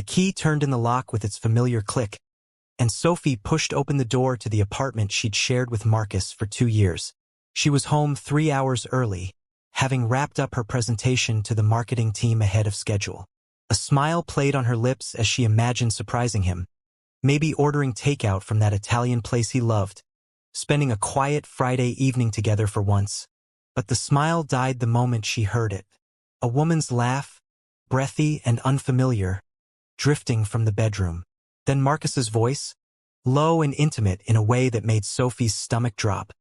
The key turned in the lock with its familiar click, and Sophie pushed open the door to the apartment she'd shared with Marcus for 2 years. She was home 3 hours early, having wrapped up her presentation to the marketing team ahead of schedule. A smile played on her lips as she imagined surprising him, maybe ordering takeout from that Italian place he loved, spending a quiet Friday evening together for once. But the smile died the moment she heard it. A woman's laugh, breathy and unfamiliar, drifting from the bedroom. Then Marcus's voice, low and intimate in a way that made Sophie's stomach drop.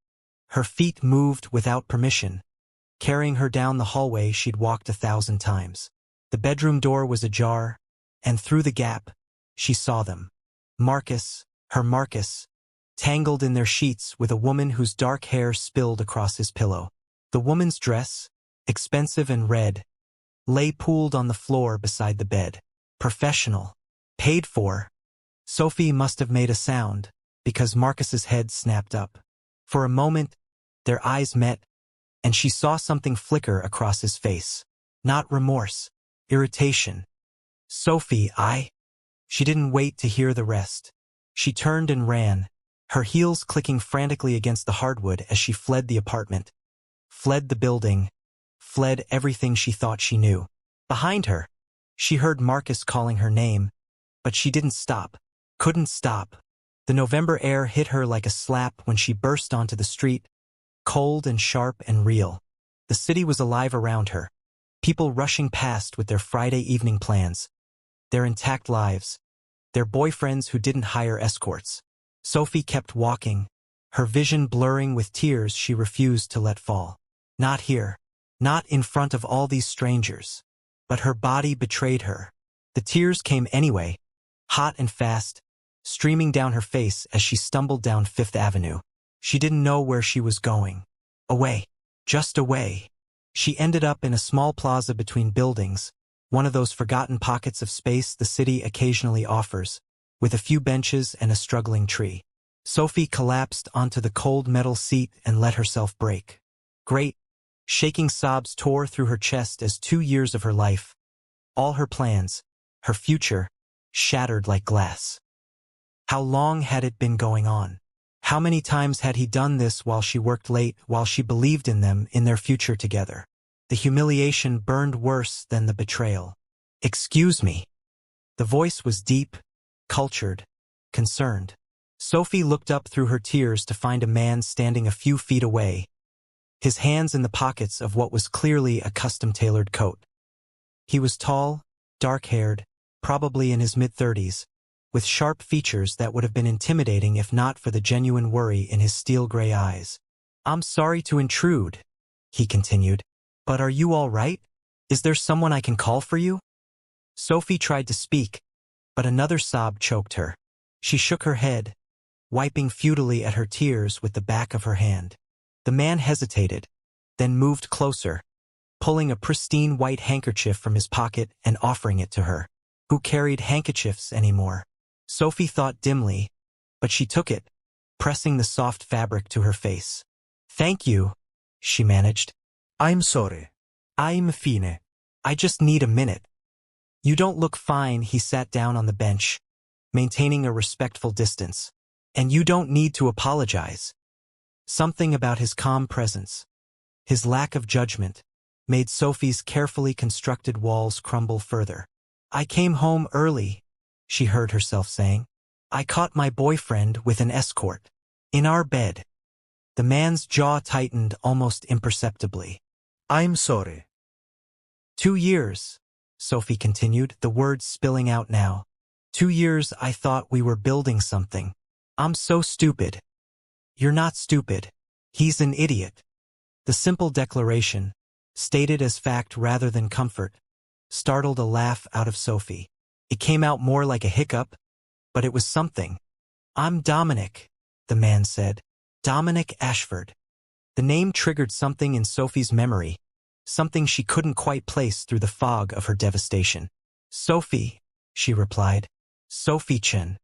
Her feet moved without permission, carrying her down the hallway she'd walked 1,000 times. The bedroom door was ajar, and through the gap, she saw them. Marcus, her Marcus, tangled in their sheets with a woman whose dark hair spilled across his pillow. The woman's dress, expensive and red, lay pooled on the floor beside the bed. Professional. Paid for. Sophie must have made a sound, because Marcus's head snapped up. For a moment, their eyes met, and she saw something flicker across his face. Not remorse. Irritation. Sophie, She didn't wait to hear the rest. She turned and ran, her heels clicking frantically against the hardwood as she fled the apartment. Fled the building. Fled everything she thought she knew. Behind her, she heard Marcus calling her name, but she didn't stop. Couldn't stop. The November air hit her like a slap when she burst onto the street, cold and sharp and real. The city was alive around her. People rushing past with their Friday evening plans, their intact lives, their boyfriends who didn't hire escorts. Sophie kept walking, her vision blurring with tears she refused to let fall. Not here. Not in front of all these strangers. But her body betrayed her. The tears came anyway, hot and fast, streaming down her face as she stumbled down Fifth Avenue. She didn't know where she was going. Away. Just away. She ended up in a small plaza between buildings, one of those forgotten pockets of space the city occasionally offers, with a few benches and a struggling tree. Sophie collapsed onto the cold metal seat and let herself break. Great, shaking sobs tore through her chest as 2 years of her life, all her plans, her future, shattered like glass. How long had it been going on? How many times had he done this while she worked late, while she believed in them, in their future together? The humiliation burned worse than the betrayal. Excuse me. The voice was deep, cultured, concerned. Sophie looked up through her tears to find a man standing a few feet away, his hands in the pockets of what was clearly a custom-tailored coat. He was tall, dark-haired, probably in his mid-30s, with sharp features that would have been intimidating if not for the genuine worry in his steel-gray eyes. "I'm sorry to intrude," he continued, "but are you all right? Is there someone I can call for you?" Sophie tried to speak, but another sob choked her. She shook her head, wiping futilely at her tears with the back of her hand. The man hesitated, then moved closer, pulling a pristine white handkerchief from his pocket and offering it to her. Who carried handkerchiefs anymore? Sophie thought dimly, but she took it, pressing the soft fabric to her face. "Thank you," she managed. "I'm sorry. "I'm fine. I just need a minute." "You don't look fine," he sat down on the bench, maintaining a respectful distance. "And you don't need to apologize." Something about his calm presence, his lack of judgment, made Sophie's carefully constructed walls crumble further. "I came home early," she heard herself saying. "I caught my boyfriend with an escort. In our bed." The man's jaw tightened almost imperceptibly. "I'm sorry." 2 years, Sophie continued, the words spilling out now. 2 years I thought we were building something. I'm so stupid." "You're not stupid. He's an idiot." The simple declaration, stated as fact rather than comfort, startled a laugh out of Sophie. It came out more like a hiccup, but it was something. "I'm Dominic," the man said. "Dominic Ashford." The name triggered something in Sophie's memory, something she couldn't quite place through the fog of her devastation. "Sophie," she replied. "Sophie-chan."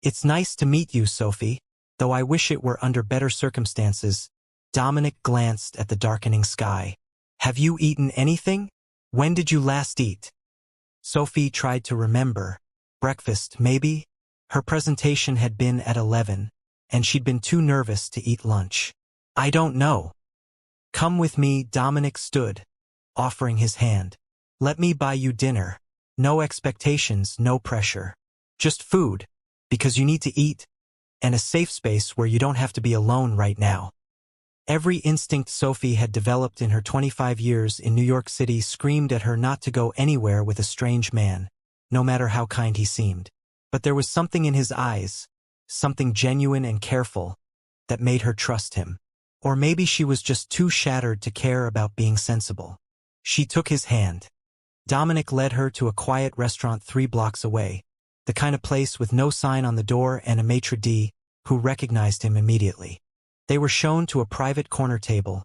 "It's nice to meet you, Sophie, though I wish it were under better circumstances." Dominic glanced at the darkening sky. "Have you eaten anything? When did you last eat?" Sophie tried to remember, Breakfast, maybe? Her presentation had been at 11, and she'd been too nervous to eat lunch. I don't know. Come with me, Dominic stood, offering his hand. Let me buy you dinner. No expectations, no pressure. Just food, because you need to eat, and a safe space where you don't have to be alone right now. Every instinct Sophie had developed in her 25 years in New York City screamed at her not to go anywhere with a strange man, no matter how kind he seemed. But there was something in his eyes, something genuine and careful, that made her trust him. Or maybe she was just too shattered to care about being sensible. She took his hand. Dominic led her to a quiet restaurant 3 blocks away, the kind of place with no sign on the door and a maitre d' who recognized him immediately. They were shown to a private corner table,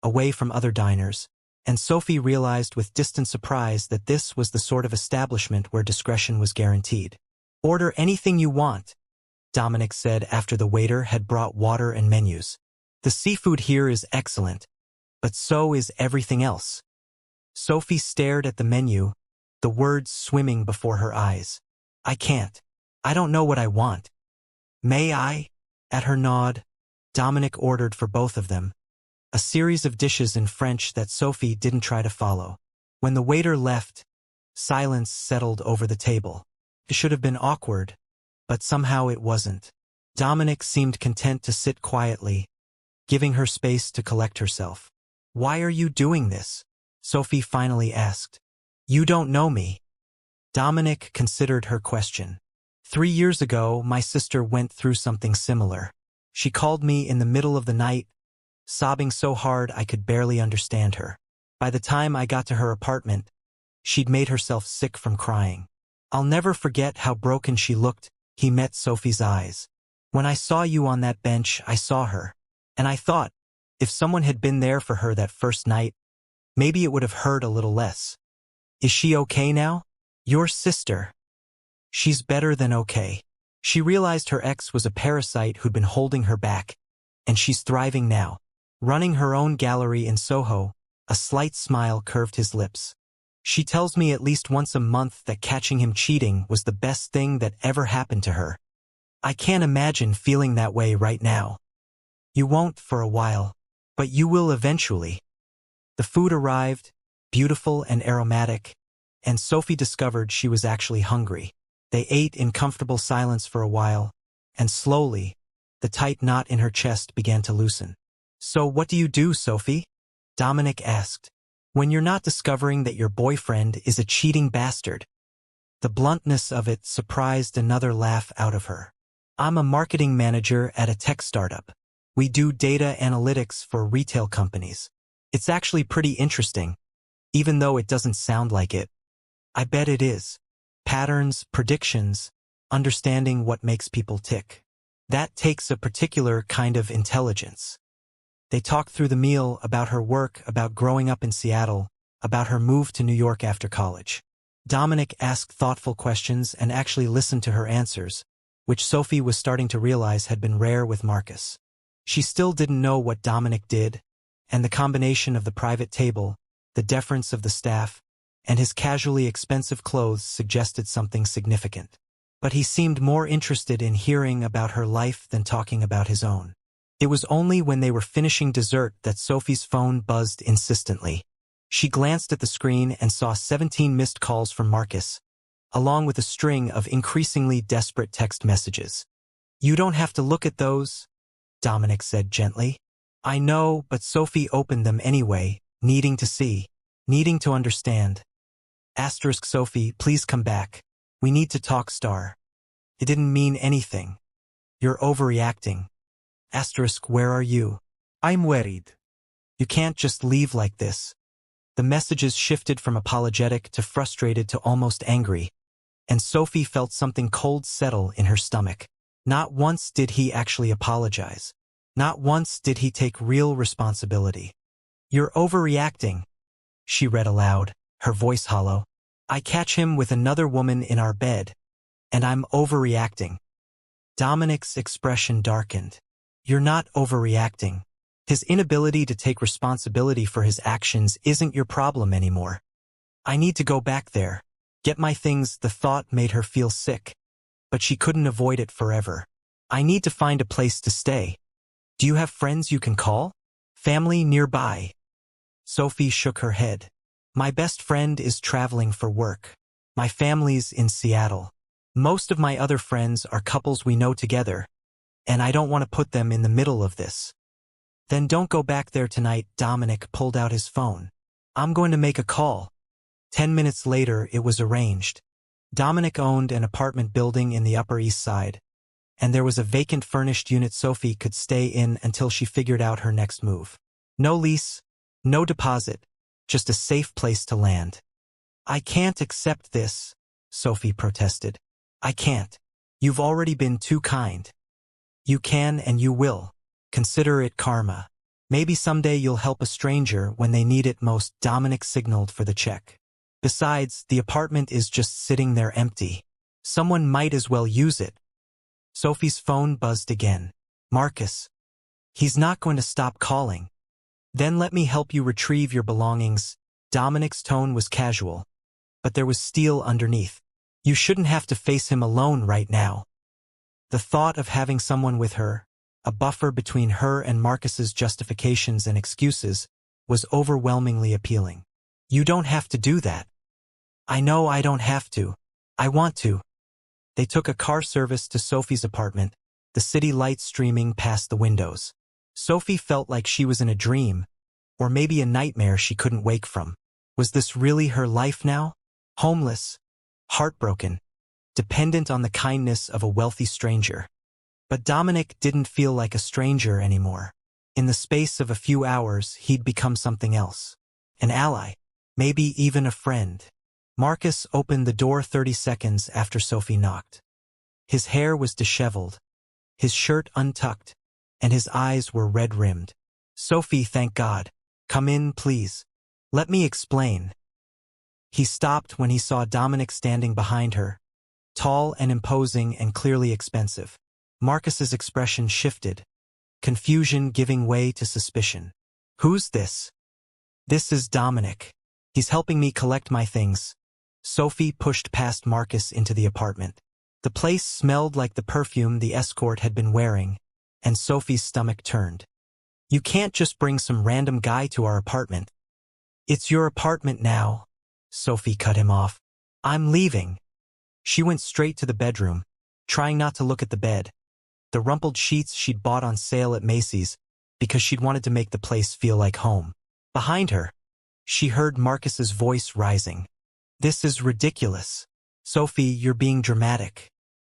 away from other diners, and Sophie realized with distant surprise that this was the sort of establishment where discretion was guaranteed. Order anything you want, Dominic said after the waiter had brought water and menus. The seafood here is excellent, but so is everything else. Sophie stared at the menu, the words swimming before her eyes. I can't. I don't know what I want. May I? At her nod, Dominic ordered for both of them, a series of dishes in French that Sophie didn't try to follow. When the waiter left, silence settled over the table. It should have been awkward, but somehow it wasn't. Dominic seemed content to sit quietly, giving her space to collect herself. Why are you doing this? Sophie finally asked. You don't know me. Dominic considered her question. 3 years ago, my sister went through something similar. She called me in the middle of the night, sobbing so hard I could barely understand her. By the time I got to her apartment, she'd made herself sick from crying. I'll never forget how broken she looked. He met Sophie's eyes. When I saw you on that bench, I saw her. And I thought, if someone had been there for her that first night, maybe it would have hurt a little less. Is she okay now? Your sister. She's better than okay. She realized her ex was a parasite who'd been holding her back, and she's thriving now. Running her own gallery in Soho, a slight smile curved his lips. She tells me at least once a month that catching him cheating was the best thing that ever happened to her. I can't imagine feeling that way right now. You won't for a while, but you will eventually. The food arrived, beautiful and aromatic, and Sophie discovered she was actually hungry. They ate in comfortable silence for a while, and slowly, the tight knot in her chest began to loosen. So what do you do, Sophie? Dominic asked. When you're not discovering that your boyfriend is a cheating bastard. The bluntness of it surprised another laugh out of her. I'm a marketing manager at a tech startup. We do data analytics for retail companies. It's actually pretty interesting, even though it doesn't sound like it. I bet it is. Patterns, predictions, understanding what makes people tick. That takes a particular kind of intelligence. They talked through the meal about her work, about growing up in Seattle, about her move to New York after college. Dominic asked thoughtful questions and actually listened to her answers, which Sophie was starting to realize had been rare with Marcus. She still didn't know what Dominic did, and the combination of the private table, the deference of the staff, and his casually expensive clothes suggested something significant. But he seemed more interested in hearing about her life than talking about his own. It was only when they were finishing dessert that Sophie's phone buzzed insistently. She glanced at the screen and saw 17 missed calls from Marcus, along with a string of increasingly desperate text messages. You don't have to look at those, Dominic said gently. I know, but Sophie opened them anyway, needing to see, needing to understand. Asterisk Sophie, please come back. We need to talk, star. It didn't mean anything. You're overreacting. Asterisk, where are you? I'm worried. You can't just leave like this. The messages shifted from apologetic to frustrated to almost angry, and Sophie felt something cold settle in her stomach. Not once did he actually apologize. Not once did he take real responsibility. You're overreacting, she read aloud, her voice hollow. I catch him with another woman in our bed, and I'm overreacting. Dominic's expression darkened. You're not overreacting. His inability to take responsibility for his actions isn't your problem anymore. I need to go back there. Get my things. The thought made her feel sick, but she couldn't avoid it forever. I need to find a place to stay. Do you have friends you can call? Family nearby? Sophie shook her head. My best friend is traveling for work. My family's in Seattle. Most of my other friends are couples we know together, and I don't want to put them in the middle of this. Then don't go back there tonight. Dominic pulled out his phone. I'm going to make a call. 10 minutes later, it was arranged. Dominic owned an apartment building in the Upper East Side, and there was a vacant furnished unit Sophie could stay in until she figured out her next move. No lease, no deposit, just a safe place to land. I can't accept this, Sophie protested. I can't. You've already been too kind. You can and you will. Consider it karma. Maybe someday you'll help a stranger when they need it most. Dominic signaled for the check. Besides, the apartment is just sitting there empty. Someone might as well use it. Sophie's phone buzzed again. Marcus. He's not going to stop calling. Then let me help you retrieve your belongings. Dominic's tone was casual, but there was steel underneath. You shouldn't have to face him alone right now. The thought of having someone with her, a buffer between her and Marcus's justifications and excuses, was overwhelmingly appealing. You don't have to do that. I know I don't have to. I want to. They took a car service to Sophie's apartment, the city lights streaming past the windows. Sophie felt like she was in a dream, or maybe a nightmare she couldn't wake from. Was this really her life now? Homeless, heartbroken, dependent on the kindness of a wealthy stranger. But Dominic didn't feel like a stranger anymore. In the space of a few hours, he'd become something else. An ally, maybe even a friend. Marcus opened the door 30 seconds after Sophie knocked. His hair was disheveled, his shirt untucked, and his eyes were red-rimmed. Sophie, thank God. Come in, please. Let me explain. He stopped when he saw Dominic standing behind her, tall and imposing and clearly expensive. Marcus's expression shifted, confusion giving way to suspicion. Who's this? This is Dominic. He's helping me collect my things. Sophie pushed past Marcus into the apartment. The place smelled like the perfume the escort had been wearing, and Sophie's stomach turned. You can't just bring some random guy to our apartment. It's your apartment now. Sophie cut him off. I'm leaving. She went straight to the bedroom, trying not to look at the bed, the rumpled sheets she'd bought on sale at Macy's, because she'd wanted to make the place feel like home. Behind her, she heard Marcus's voice rising. This is ridiculous. Sophie, you're being dramatic.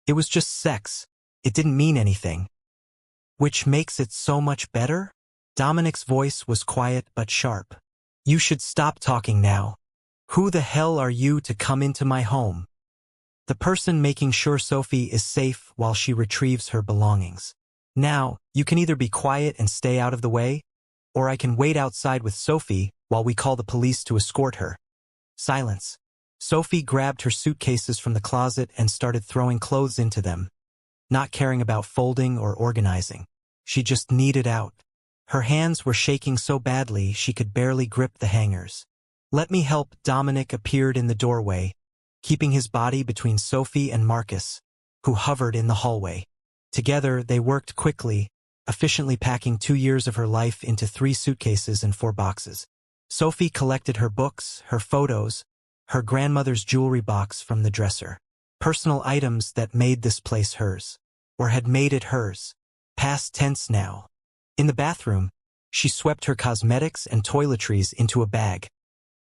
It was just sex. It didn't mean anything. Which makes it so much better? Dominic's voice was quiet but sharp. You should stop talking now. Who the hell are you to come into my home? The person making sure Sophie is safe while she retrieves her belongings. Now, you can either be quiet and stay out of the way, or I can wait outside with Sophie while we call the police to escort her. Silence. Sophie grabbed her suitcases from the closet and started throwing clothes into them, not caring about folding or organizing. She just needed out. Her hands were shaking so badly she could barely grip the hangers. Let me help. Dominic appeared in the doorway, keeping his body between Sophie and Marcus, who hovered in the hallway. Together, they worked quickly, efficiently packing 2 years of her life into 3 suitcases and 4 boxes. Sophie collected her books, her photos, her grandmother's jewelry box from the dresser. Personal items that made this place hers, or had made it hers. Past tense now. In the bathroom, she swept her cosmetics and toiletries into a bag,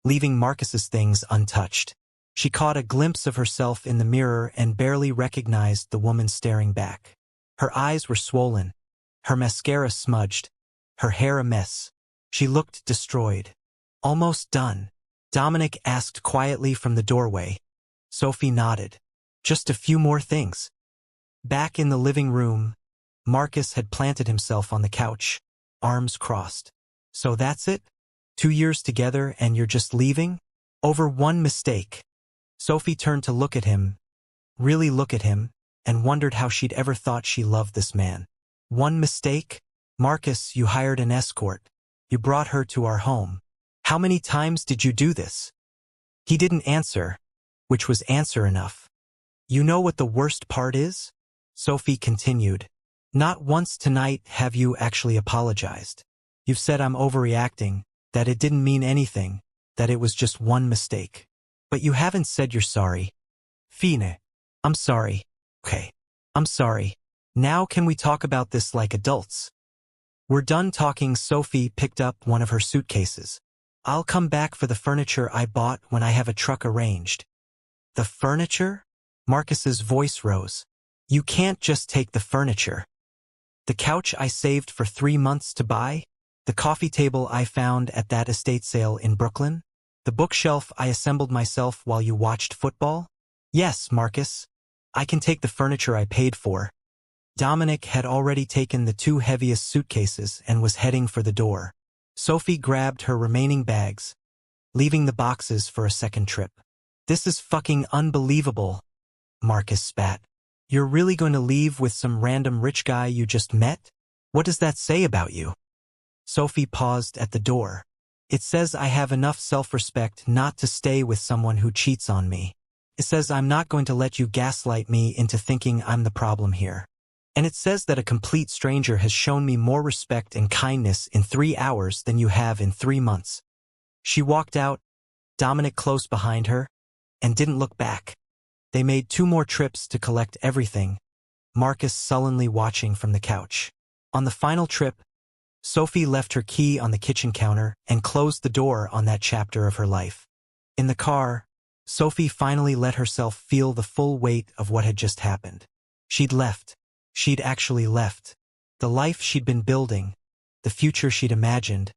leaving Marcus's things untouched. She caught a glimpse of herself in the mirror and barely recognized the woman staring back. Her eyes were swollen, her mascara smudged, her hair a mess. She looked destroyed. Almost done. Dominic asked quietly from the doorway. Sophie nodded. Just a few more things. Back in the living room, Marcus had planted himself on the couch, arms crossed. So that's it? 2 years together and you're just leaving? Over one mistake. Sophie turned to look at him, really look at him, and wondered how she'd ever thought she loved this man. One mistake? Marcus, you hired an escort. You brought her to our home. How many times did you do this? He didn't answer, which was answer enough. You know what the worst part is? Sophie continued. Not once tonight have you actually apologized. You've said I'm overreacting, that it didn't mean anything, that it was just one mistake. But you haven't said you're sorry. Fine. I'm sorry. Okay. I'm sorry. Now can we talk about this like adults? We're done talking. Sophie picked up one of her suitcases. I'll come back for the furniture I bought when I have a truck arranged. The furniture? Marcus's voice rose. You can't just take the furniture. The couch I saved for 3 months to buy? The coffee table I found at that estate sale in Brooklyn? The bookshelf I assembled myself while you watched football? Yes, Marcus. I can take the furniture I paid for. Dominic had already taken the 2 heaviest suitcases and was heading for the door. Sophie grabbed her remaining bags, leaving the boxes for a second trip. This is fucking unbelievable, Marcus spat. You're really going to leave with some random rich guy you just met? What does that say about you? Sophie paused at the door. It says I have enough self-respect not to stay with someone who cheats on me. It says I'm not going to let you gaslight me into thinking I'm the problem here. And it says that a complete stranger has shown me more respect and kindness in 3 hours than you have in 3 months. She walked out, Dominic close behind her, and didn't look back. They made 2 more trips to collect everything, Marcus sullenly watching from the couch. On the final trip, Sophie left her key on the kitchen counter and closed the door on that chapter of her life. In the car, Sophie finally let herself feel the full weight of what had just happened. She'd left. She'd actually left. The life she'd been building, the future she'd imagined,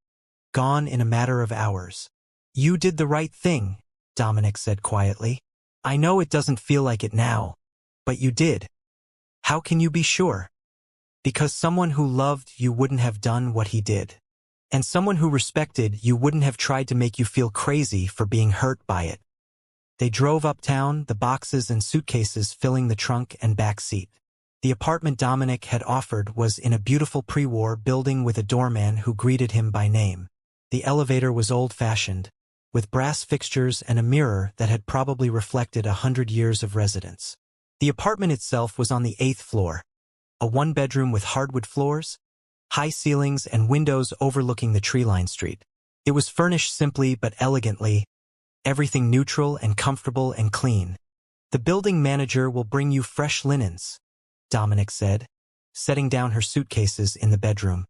gone in a matter of hours. You did the right thing, Dominic said quietly. I know it doesn't feel like it now, but you did. How can you be sure? Because someone who loved you wouldn't have done what he did. And someone who respected you wouldn't have tried to make you feel crazy for being hurt by it. They drove uptown, the boxes and suitcases filling the trunk and back seat. The apartment Dominic had offered was in a beautiful pre-war building with a doorman who greeted him by name. The elevator was old-fashioned, with brass fixtures and a mirror that had probably reflected 100 years of residence. The apartment itself was on the 8th floor, a 1-bedroom with hardwood floors, high ceilings and windows overlooking the tree-lined street. It was furnished simply but elegantly, everything neutral and comfortable and clean. The building manager will bring you fresh linens, Dominic said, setting down her suitcases in the bedroom.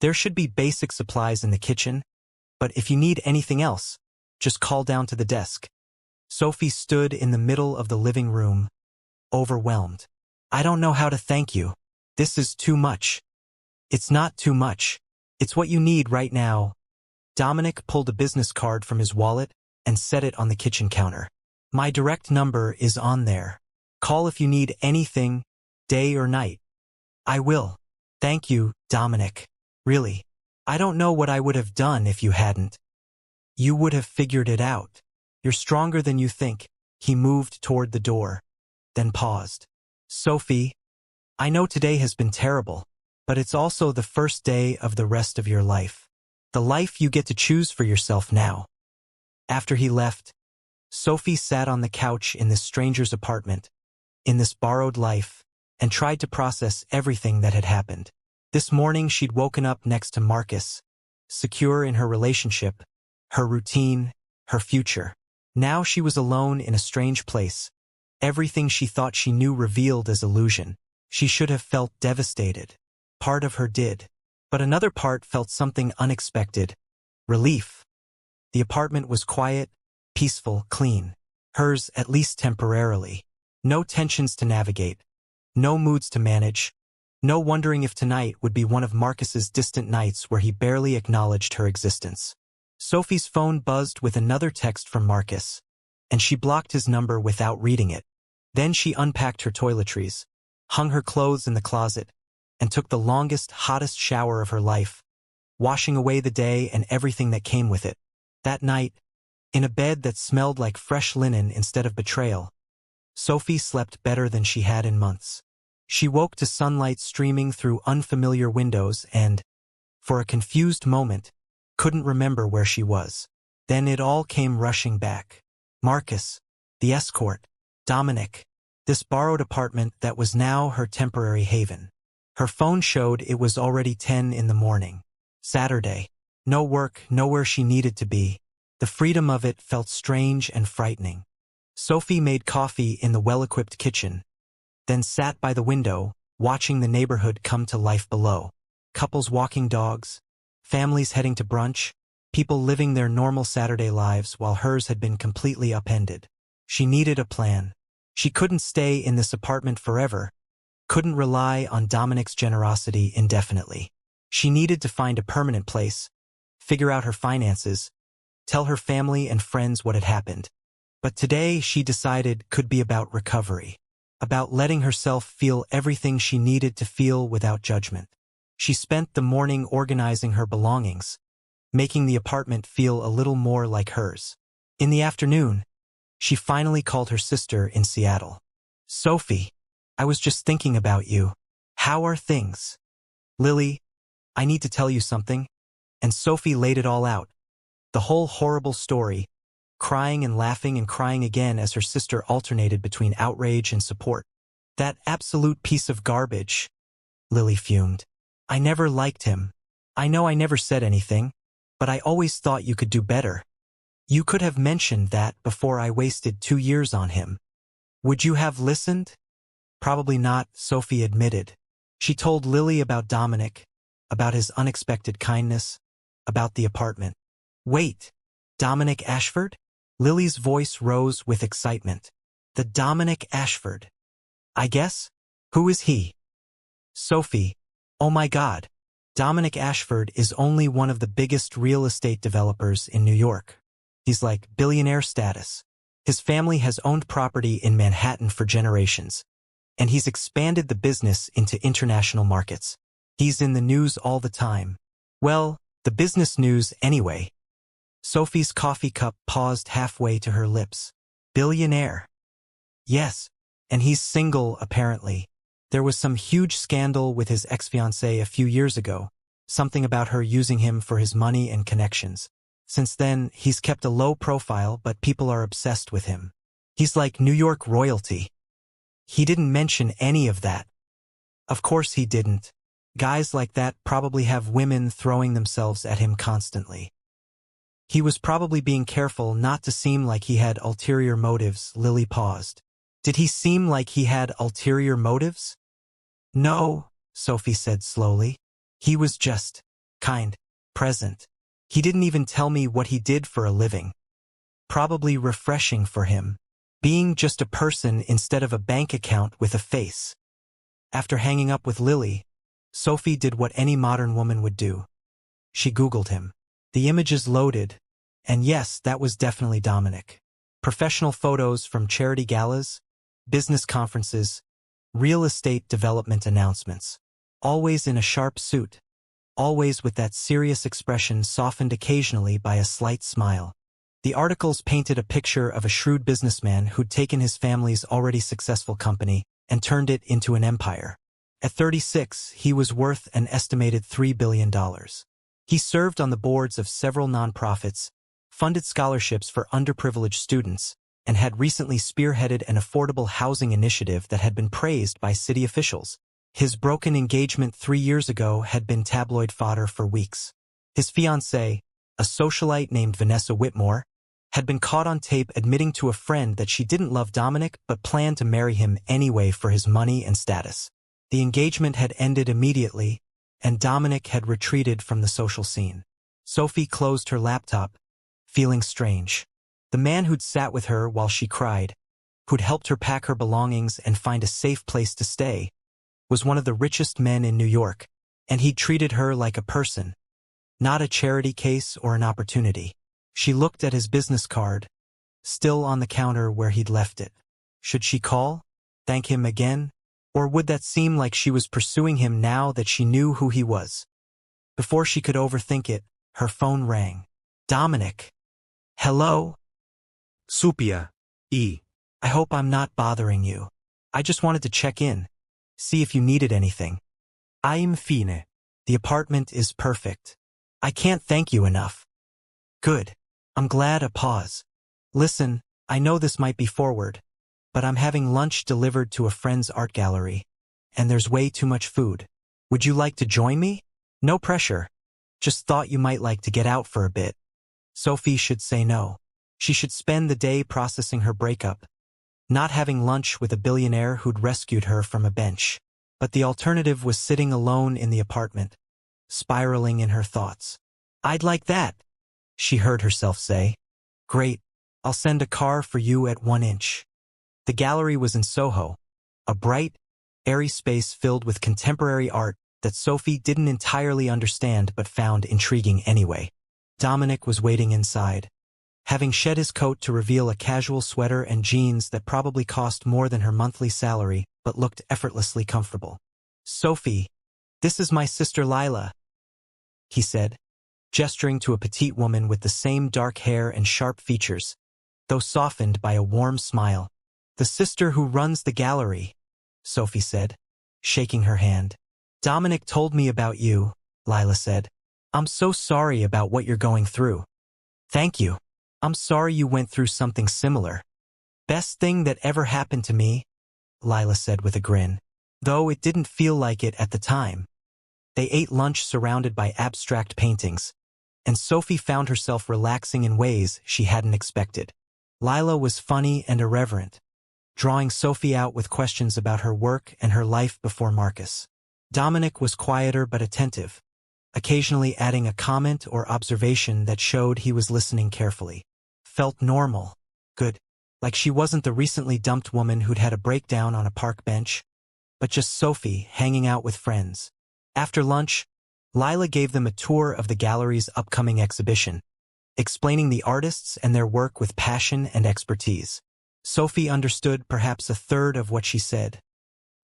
There should be basic supplies in the kitchen, but if you need anything else, just call down to the desk. Sophie stood in the middle of the living room, overwhelmed. I don't know how to thank you. This is too much. It's not too much. It's what you need right now. Dominic pulled a business card from his wallet and set it on the kitchen counter. My direct number is on there. Call if you need anything, day or night. I will. Thank you, Dominic. Really. I don't know what I would have done if you hadn't. You would have figured it out. You're stronger than you think. He moved toward the door, then paused. Sophie, I know today has been terrible, but it's also the first day of the rest of your life. The life you get to choose for yourself now. After he left, Sophie sat on the couch in this stranger's apartment, in this borrowed life, and tried to process everything that had happened. This morning she'd woken up next to Marcus, secure in her relationship, her routine, her future. Now she was alone in a strange place, everything she thought she knew revealed as illusion. She should have felt devastated. Part of her did. But another part felt something unexpected. Relief. The apartment was quiet, peaceful, clean. Hers, at least temporarily. No tensions to navigate. No moods to manage. No wondering if tonight would be one of Marcus's distant nights where he barely acknowledged her existence. Sophie's phone buzzed with another text from Marcus, and she blocked his number without reading it. Then she unpacked her toiletries, hung her clothes in the closet, and took the longest, hottest shower of her life, washing away the day and everything that came with it. That night, in a bed that smelled like fresh linen instead of betrayal, Sophie slept better than she had in months. She woke to sunlight streaming through unfamiliar windows and, for a confused moment, couldn't remember where she was. Then it all came rushing back. Marcus. The Escort. Dominic. This borrowed apartment that was now her temporary haven. Her phone showed it was already 10 in the morning. Saturday. No work, nowhere she needed to be. The freedom of it felt strange and frightening. Sophie made coffee in the well-equipped kitchen, then sat by the window, watching the neighborhood come to life below. Couples walking dogs, families heading to brunch, people living their normal Saturday lives while hers had been completely upended. She needed a plan. She couldn't stay in this apartment forever, couldn't rely on Dominic's generosity indefinitely. She needed to find a permanent place, figure out her finances, tell her family and friends what had happened. But today, she decided, could be about recovery, about letting herself feel everything she needed to feel without judgment. She spent the morning organizing her belongings, making the apartment feel a little more like hers. In the afternoon, she finally called her sister in Seattle. "Sophie, I was just thinking about you. How are things?" "Lily, I need to tell you something." And Sophie laid it all out. The whole horrible story, crying and laughing and crying again as her sister alternated between outrage and support. "That absolute piece of garbage," Lily fumed. "I never liked him. I know I never said anything, but I always thought you could do better. You could have mentioned that before I wasted 2 years on him. Would you have listened?" "Probably not," Sophie admitted. She told Lily about Dominic, about his unexpected kindness, about the apartment. "Wait, Dominic Ashford?" Lily's voice rose with excitement. "The Dominic Ashford? I guess? Who is he?" "Sophie, oh my God. Dominic Ashford is only one of the biggest real estate developers in New York. He's like billionaire status. His family has owned property in Manhattan for generations, and he's expanded the business into international markets. He's in the news all the time. Well, the business news anyway." Sophie's coffee cup paused halfway to her lips. "Billionaire?" "Yes, and he's single, apparently. There was some huge scandal with his ex-fiancée a few years ago, something about her using him for his money and connections. Since then, he's kept a low profile, but people are obsessed with him. He's like New York royalty." "He didn't mention any of that." "Of course he didn't. Guys like that probably have women throwing themselves at him constantly. He was probably being careful not to seem like he had ulterior motives." Lily paused. "Did he seem like he had ulterior motives?" "No," Sophie said slowly. "He was just kind, present. He didn't even tell me what he did for a living. Probably refreshing for him, being just a person instead of a bank account with a face." After hanging up with Lily, Sophie did what any modern woman would do. She Googled him. The images loaded, and yes, that was definitely Dominic. Professional photos from charity galas, business conferences, real estate development announcements. Always in a sharp suit, always with that serious expression softened occasionally by a slight smile. The articles painted a picture of a shrewd businessman who'd taken his family's already successful company and turned it into an empire. At 36, he was worth an estimated $3 billion. He served on the boards of several nonprofits, funded scholarships for underprivileged students, and had recently spearheaded an affordable housing initiative that had been praised by city officials. His broken engagement 3 years ago had been tabloid fodder for weeks. His fiancée, a socialite named Vanessa Whitmore, had been caught on tape admitting to a friend that she didn't love Dominic but planned to marry him anyway for his money and status. The engagement had ended immediately, and Dominic had retreated from the social scene. Sophie closed her laptop, feeling strange. The man who'd sat with her while she cried, who'd helped her pack her belongings and find a safe place to stay, was one of the richest men in New York, and he'd treated her like a person, not a charity case or an opportunity. She looked at his business card, still on the counter where he'd left it. Should she call? Thank him again? Or would that seem like she was pursuing him now that she knew who he was? Before she could overthink it, her phone rang. "Dominic. Hello? Supia. I hope I'm not bothering you. I just wanted to check in, see if you needed anything." I'm fine. "The apartment is perfect. I can't thank you enough." "Good. I'm glad." A pause. "Listen, I know this might be forward, but I'm having lunch delivered to a friend's art gallery, and there's way too much food. Would you like to join me? No pressure. Just thought you might like to get out for a bit. Sophie should say no. She should spend the day processing her breakup, not having lunch with a billionaire who'd rescued her from a bench. But the alternative was sitting alone in the apartment, spiraling in her thoughts. I'd like that, she heard herself say. Great, I'll send a car for you at 1 inch. The gallery was in Soho, a bright, airy space filled with contemporary art that Sophie didn't entirely understand but found intriguing anyway. Dominic was waiting inside, having shed his coat to reveal a casual sweater and jeans that probably cost more than her monthly salary but looked effortlessly comfortable. Sophie, this is my sister Lila, he said, gesturing to a petite woman with the same dark hair and sharp features, though softened by a warm smile. The sister who runs the gallery, Sophie said, shaking her hand. Dominic told me about you, Lila said. I'm so sorry about what you're going through. Thank you. I'm sorry you went through something similar. Best thing that ever happened to me, Lila said with a grin, though it didn't feel like it at the time. They ate lunch surrounded by abstract paintings, and Sophie found herself relaxing in ways she hadn't expected. Lila was funny and irreverent, drawing Sophie out with questions about her work and her life before Marcus. Dominic was quieter but attentive, occasionally adding a comment or observation that showed he was listening carefully. Felt normal. Good. Like she wasn't the recently dumped woman who'd had a breakdown on a park bench, but just Sophie hanging out with friends. After lunch, Lila gave them a tour of the gallery's upcoming exhibition, explaining the artists and their work with passion and expertise. Sophie understood perhaps a third of what she said,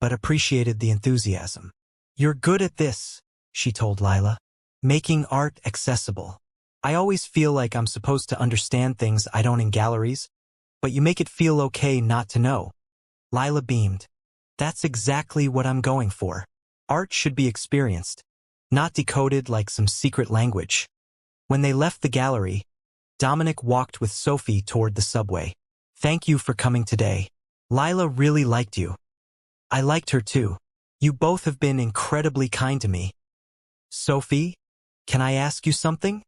but appreciated the enthusiasm. You're good at this, she told Lila. Making art accessible. I always feel like I'm supposed to understand things I don't in galleries, but you make it feel okay not to know. Lila beamed. That's exactly what I'm going for. Art should be experienced, not decoded like some secret language. When they left the gallery, Dominic walked with Sophie toward the subway. Thank you for coming today. Lila really liked you. I liked her too. You both have been incredibly kind to me. Sophie, can I ask you something?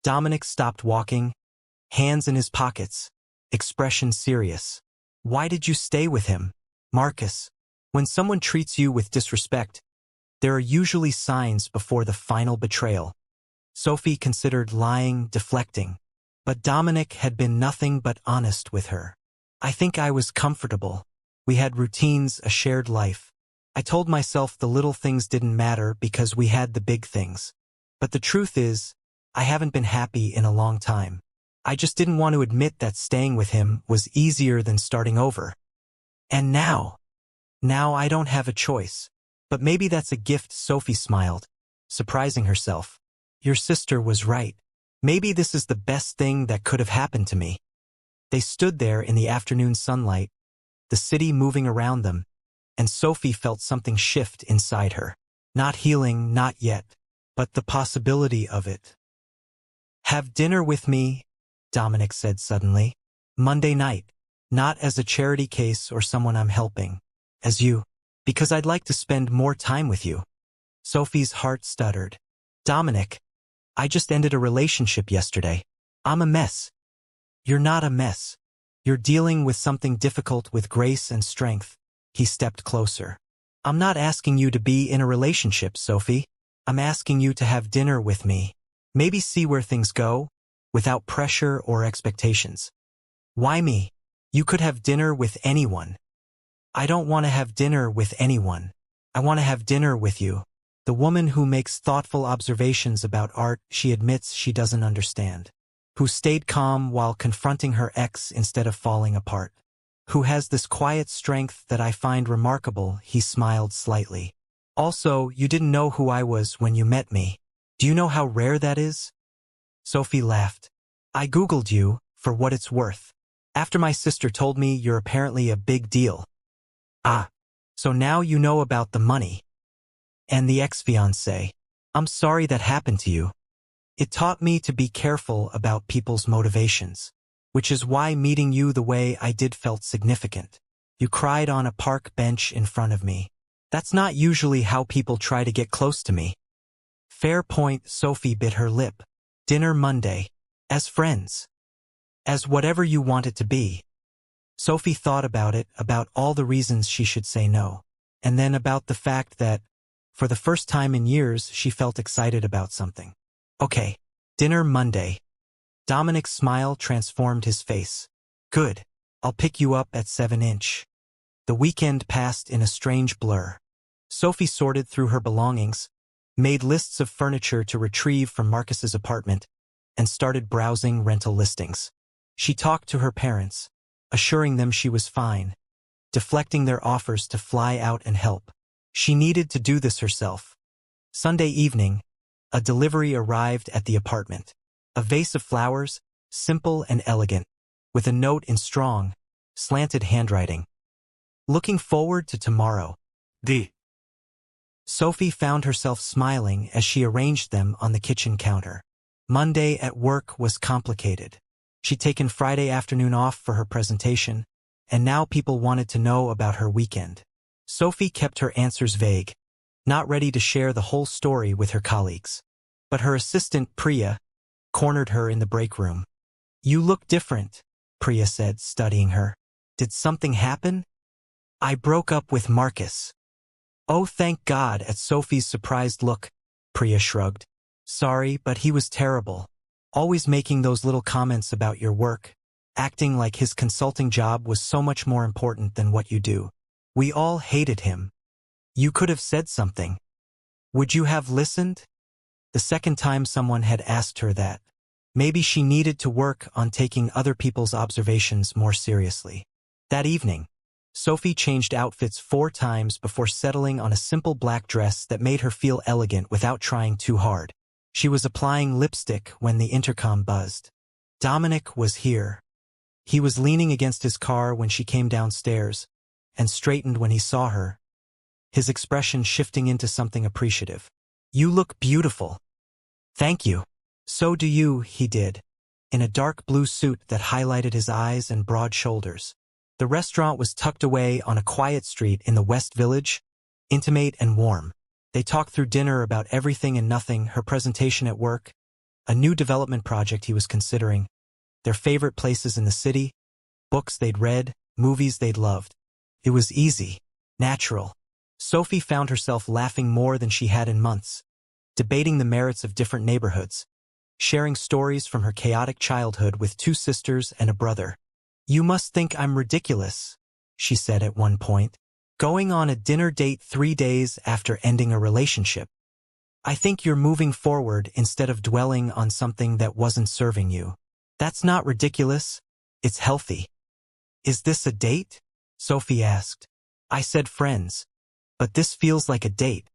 Dominic stopped walking, hands in his pockets, expression serious. Why did you stay with him? Marcus, when someone treats you with disrespect, there are usually signs before the final betrayal. Sophie considered lying, deflecting, but Dominic had been nothing but honest with her. I think I was comfortable. We had routines, a shared life. I told myself the little things didn't matter because we had the big things. But the truth is, I haven't been happy in a long time. I just didn't want to admit that staying with him was easier than starting over. And now I don't have a choice. But maybe that's a gift. Sophie smiled, surprising herself. Your sister was right. Maybe this is the best thing that could have happened to me. They stood there in the afternoon sunlight, the city moving around them, and Sophie felt something shift inside her. Not healing, not yet, but the possibility of it. Have dinner with me, Dominic said suddenly. Monday night. Not as a charity case or someone I'm helping. As you. Because I'd like to spend more time with you. Sophie's heart stuttered. Dominic, I just ended a relationship yesterday. I'm a mess. You're not a mess. You're dealing with something difficult with grace and strength. He stepped closer. I'm not asking you to be in a relationship, Sophie. I'm asking you to have dinner with me. Maybe see where things go, without pressure or expectations. Why me? You could have dinner with anyone. I don't want to have dinner with anyone. I want to have dinner with you. The woman who makes thoughtful observations about art she admits she doesn't understand. Who stayed calm while confronting her ex instead of falling apart. Who has this quiet strength that I find remarkable. He smiled slightly. Also, you didn't know who I was when you met me. Do you know how rare that is? Sophie laughed. I Googled you, for what it's worth. After my sister told me you're apparently a big deal. Ah, so now you know about the money. And the ex-fiancé. I'm sorry that happened to you. It taught me to be careful about people's motivations. which is why meeting you the way I did felt significant. You cried on a park bench in front of me. That's not usually how people try to get close to me. Fair point. Sophie bit her lip. Dinner Monday. As friends. As whatever you want it to be. Sophie thought about it, about all the reasons she should say no. And then about the fact that, for the first time in years, she felt excited about something. Okay. Dinner Monday. Dominic's smile transformed his face. Good. I'll pick you up at 7-inch. The weekend passed in a strange blur. Sophie sorted through her belongings, made lists of furniture to retrieve from Marcus's apartment, and started browsing rental listings. She talked to her parents, assuring them she was fine, deflecting their offers to fly out and help. She needed to do this herself. Sunday evening, a delivery arrived at the apartment. A vase of flowers, simple and elegant, with a note in strong, slanted handwriting. Looking forward to tomorrow. Sophie found herself smiling as she arranged them on the kitchen counter. Monday at work was complicated. She'd taken Friday afternoon off for her presentation, and now people wanted to know about her weekend. Sophie kept her answers vague, not ready to share the whole story with her colleagues. But her assistant, Priya, cornered her in the break room. You look different, Priya said, studying her. Did something happen? I broke up with Marcus. Oh, thank God. At Sophie's surprised look, Priya shrugged. Sorry, but he was terrible. Always making those little comments about your work, acting like his consulting job was so much more important than what you do. We all hated him. You could have said something. Would you have listened? The second time someone had asked her that. Maybe she needed to work on taking other people's observations more seriously. That evening, Sophie changed outfits 4 times before settling on a simple black dress that made her feel elegant without trying too hard. She was applying lipstick when the intercom buzzed. Dominic was here. He was leaning against his car when she came downstairs, and straightened when he saw her, his expression shifting into something appreciative. You look beautiful. Thank you. So do you, he did, in a dark blue suit that highlighted his eyes and broad shoulders. The restaurant was tucked away on a quiet street in the West Village, intimate and warm. They talked through dinner about everything and nothing, her presentation at work, a new development project he was considering, their favorite places in the city, books they'd read, movies they'd loved. It was easy, natural. Sophie found herself laughing more than she had in months, debating the merits of different neighborhoods, sharing stories from her chaotic childhood with 2 sisters and a brother. You must think I'm ridiculous, she said at one point, going on a dinner date 3 days after ending a relationship. I think you're moving forward instead of dwelling on something that wasn't serving you. That's not ridiculous, it's healthy. Is this a date? Sophie asked. I said friends, but this feels like a date.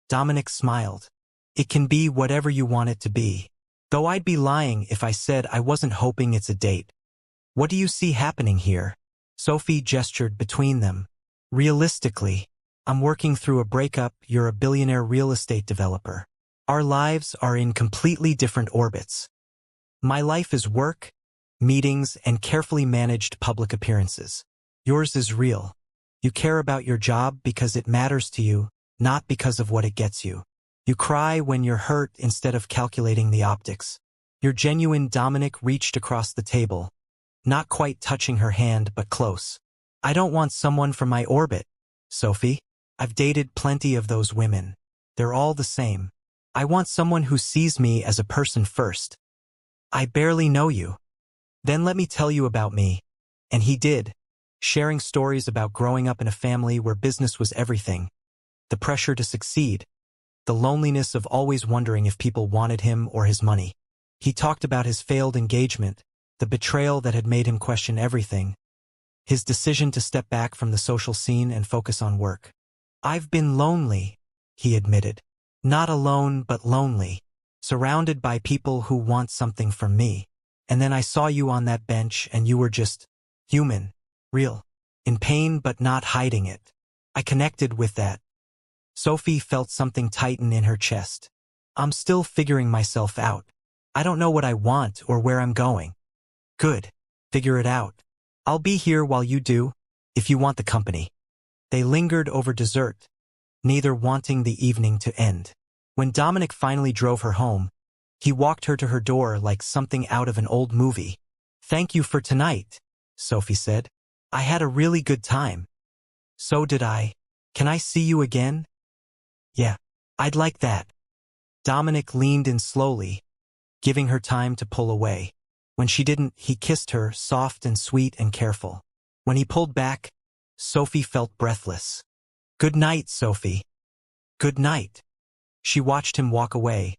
Dominic smiled. It can be whatever you want it to be. Though I'd be lying if I said I wasn't hoping it's a date. What do you see happening here? Sophie gestured between them. Realistically, I'm working through a breakup. You're a billionaire real estate developer. Our lives are in completely different orbits. My life is work, meetings, and carefully managed public appearances. Yours is real. You care about your job because it matters to you, not because of what it gets you. You cry when you're hurt instead of calculating the optics. You're genuine. Dominic reached across the table, not quite touching her hand but close. I don't want someone from my orbit, Sophie. I've dated plenty of those women. They're all the same. I want someone who sees me as a person first. I barely know you. Then let me tell you about me. And he did, sharing stories about growing up in a family where business was everything. The pressure to succeed. The loneliness of always wondering if people wanted him or his money. He talked about his failed engagement, the betrayal that had made him question everything, his decision to step back from the social scene and focus on work. I've been lonely, he admitted. Not alone, but lonely, surrounded by people who want something from me. And then I saw you on that bench and you were just human, real, in pain but not hiding it. I connected with that. Sophie felt something tighten in her chest. I'm still figuring myself out. I don't know what I want or where I'm going. Good. Figure it out. I'll be here while you do, if you want the company. They lingered over dessert, neither wanting the evening to end. When Dominic finally drove her home, he walked her to her door like something out of an old movie. "Thank you for tonight," Sophie said. "I had a really good time." "So did I. Can I see you again?" "Yeah, I'd like that." Dominic leaned in slowly, giving her time to pull away. When she didn't, he kissed her, soft and sweet and careful. When he pulled back, Sophie felt breathless. "Good night, Sophie." "Good night." She watched him walk away,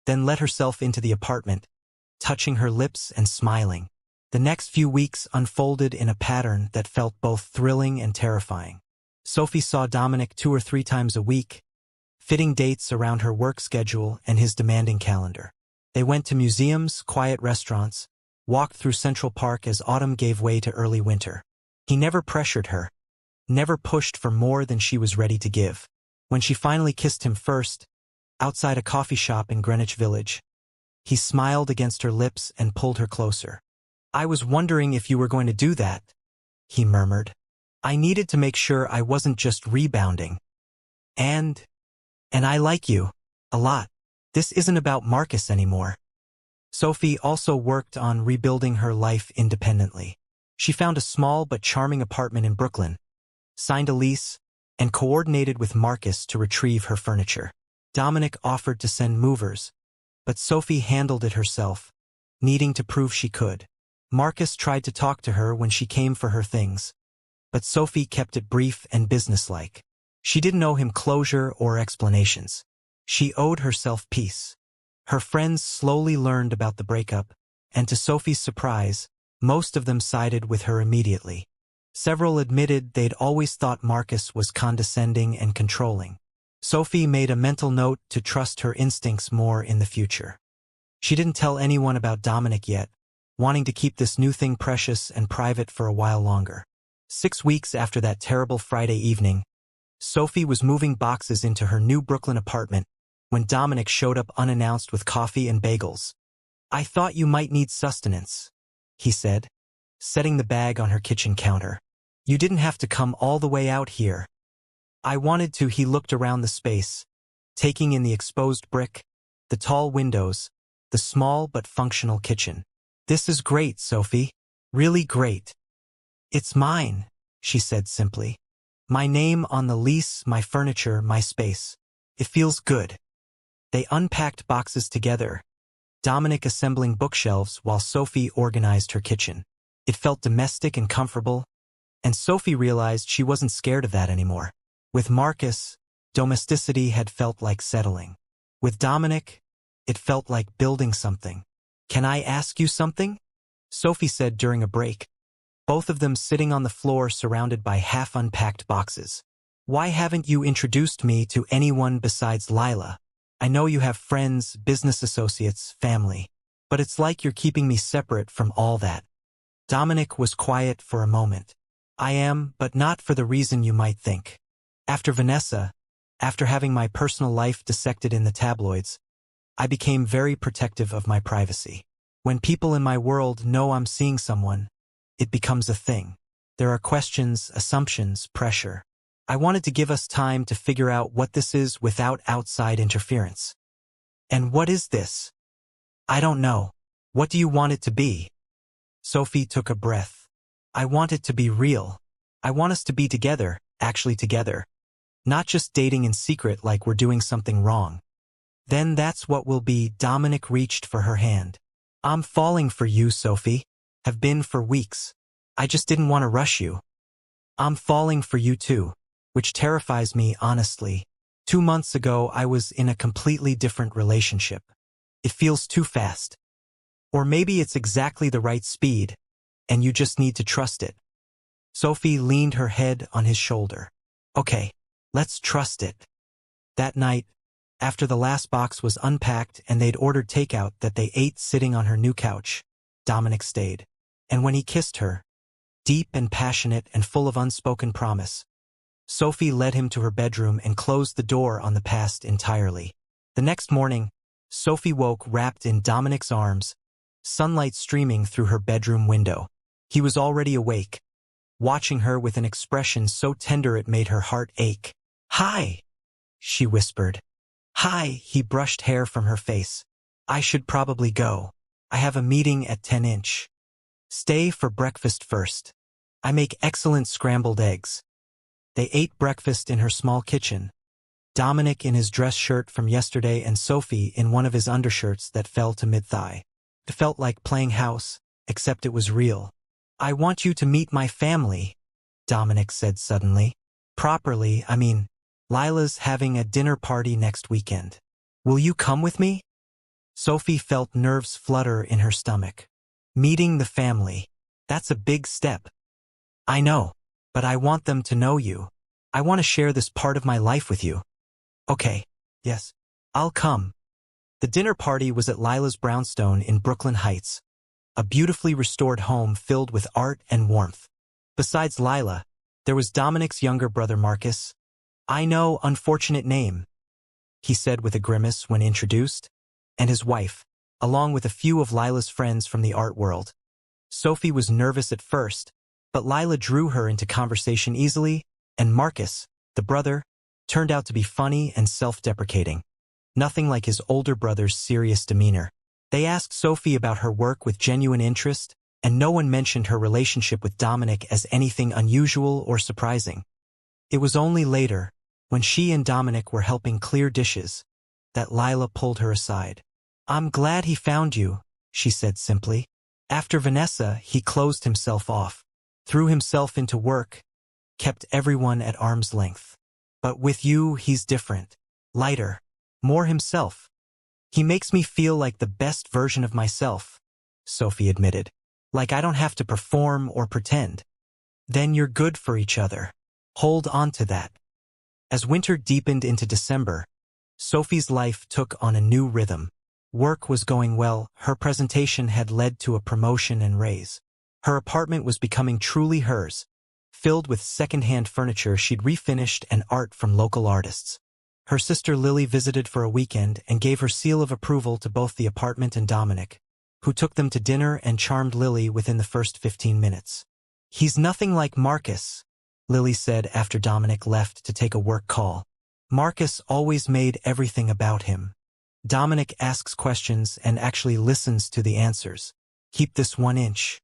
then let herself into the apartment, touching her lips and smiling. The next few weeks unfolded in a pattern that felt both thrilling and terrifying. Sophie saw Dominic 2 or 3 times a week, fitting dates around her work schedule and his demanding calendar. They went to museums, quiet restaurants, walked through Central Park as autumn gave way to early winter. He never pressured her, never pushed for more than she was ready to give. When she finally kissed him first, outside a coffee shop in Greenwich Village, he smiled against her lips and pulled her closer. "I was wondering if you were going to do that," he murmured. "I needed to make sure I wasn't just rebounding. And I like you. A lot. This isn't about Marcus anymore." Sophie also worked on rebuilding her life independently. She found a small but charming apartment in Brooklyn, signed a lease, and coordinated with Marcus to retrieve her furniture. Dominic offered to send movers, but Sophie handled it herself, needing to prove she could. Marcus tried to talk to her when she came for her things, but Sophie kept it brief and businesslike. She didn't owe him closure or explanations. She owed herself peace. Her friends slowly learned about the breakup, and to Sophie's surprise, most of them sided with her immediately. Several admitted they'd always thought Marcus was condescending and controlling. Sophie made a mental note to trust her instincts more in the future. She didn't tell anyone about Dominic yet, wanting to keep this new thing precious and private for a while longer. 6 weeks after that terrible Friday evening, Sophie was moving boxes into her new Brooklyn apartment when Dominic showed up unannounced with coffee and bagels. "I thought you might need sustenance," he said, setting the bag on her kitchen counter. "You didn't have to come all the way out here." "I wanted to." He looked around the space, taking in the exposed brick, the tall windows, the small but functional kitchen. "This is great, Sophie. Really great." "It's mine," she said simply. "My name on the lease, my furniture, my space. It feels good." They unpacked boxes together, Dominic assembling bookshelves while Sophie organized her kitchen. It felt domestic and comfortable, and Sophie realized she wasn't scared of that anymore. With Marcus, domesticity had felt like settling. With Dominic, it felt like building something. "Can I ask you something?" Sophie said during a break, both of them sitting on the floor surrounded by half-unpacked boxes. "Why haven't you introduced me to anyone besides Lila? I know you have friends, business associates, family, but it's like you're keeping me separate from all that." Dominic was quiet for a moment. "I am, but not for the reason you might think. After Vanessa, after having my personal life dissected in the tabloids, I became very protective of my privacy. When people in my world know I'm seeing someone, it becomes a thing. There are questions, assumptions, pressure. I wanted to give us time to figure out what this is without outside interference." "And what is this?" "I don't know. What do you want it to be?" Sophie took a breath. "I want it to be real. I want us to be together, actually together. Not just dating in secret like we're doing something wrong." "Then that's what will be." Dominic reached for her hand. "I'm falling for you, Sophie. Have been for weeks. I just didn't want to rush you. I'm falling for you too, which terrifies me, honestly. 2 months ago, I was in a completely different relationship. It feels too fast. Or maybe it's exactly the right speed, and you just need to trust it." Sophie leaned her head on his shoulder. "Okay, let's trust it." That night, after the last box was unpacked and they'd ordered takeout that they ate sitting on her new couch, Dominic stayed. And when he kissed her, deep and passionate and full of unspoken promise, Sophie led him to her bedroom and closed the door on the past entirely. The next morning, Sophie woke wrapped in Dominic's arms, sunlight streaming through her bedroom window. He was already awake, watching her with an expression so tender it made her heart ache. "Hi," she whispered. "Hi," he brushed hair from her face. "I should probably go. I have a meeting at 10-inch. Stay for breakfast first. I make excellent scrambled eggs." They ate breakfast in her small kitchen. Dominic in his dress shirt from yesterday and Sophie in one of his undershirts that fell to mid-thigh. It felt like playing house, except it was real. "I want you to meet my family," Dominic said suddenly. "Properly, I mean, Lila's having a dinner party next weekend. Will you come with me?" Sophie felt nerves flutter in her stomach. Meeting the family. That's a big step. "I know, but I want them to know you. I want to share this part of my life with you." "Okay, yes, I'll come." The dinner party was at Lila's brownstone in Brooklyn Heights, a beautifully restored home filled with art and warmth. Besides Lila, there was Dominic's younger brother Marcus. "I know, unfortunate name," he said with a grimace when introduced, and his wife, along with a few of Lila's friends from the art world. Sophie was nervous at first, but Lila drew her into conversation easily, and Marcus, the brother, turned out to be funny and self-deprecating. Nothing like his older brother's serious demeanor. They asked Sophie about her work with genuine interest, and no one mentioned her relationship with Dominic as anything unusual or surprising. It was only later, when she and Dominic were helping clear dishes, that Lila pulled her aside. "I'm glad he found you," she said simply. "After Vanessa, he closed himself off, threw himself into work, kept everyone at arm's length. But with you, he's different, lighter, more himself. He makes me feel like the best version of myself," Sophie admitted. "Like I don't have to perform or pretend." "Then you're good for each other. Hold on to that." As winter deepened into December, Sophie's life took on a new rhythm. Work was going well, her presentation had led to a promotion and raise. Her apartment was becoming truly hers, filled with second-hand furniture she'd refinished and art from local artists. Her sister Lily visited for a weekend and gave her seal of approval to both the apartment and Dominic, who took them to dinner and charmed Lily within the first 15 minutes. "He's nothing like Marcus," Lily said after Dominic left to take a work call. "Marcus always made everything about him. Dominic asks questions and actually listens to the answers. Keep this 1-inch."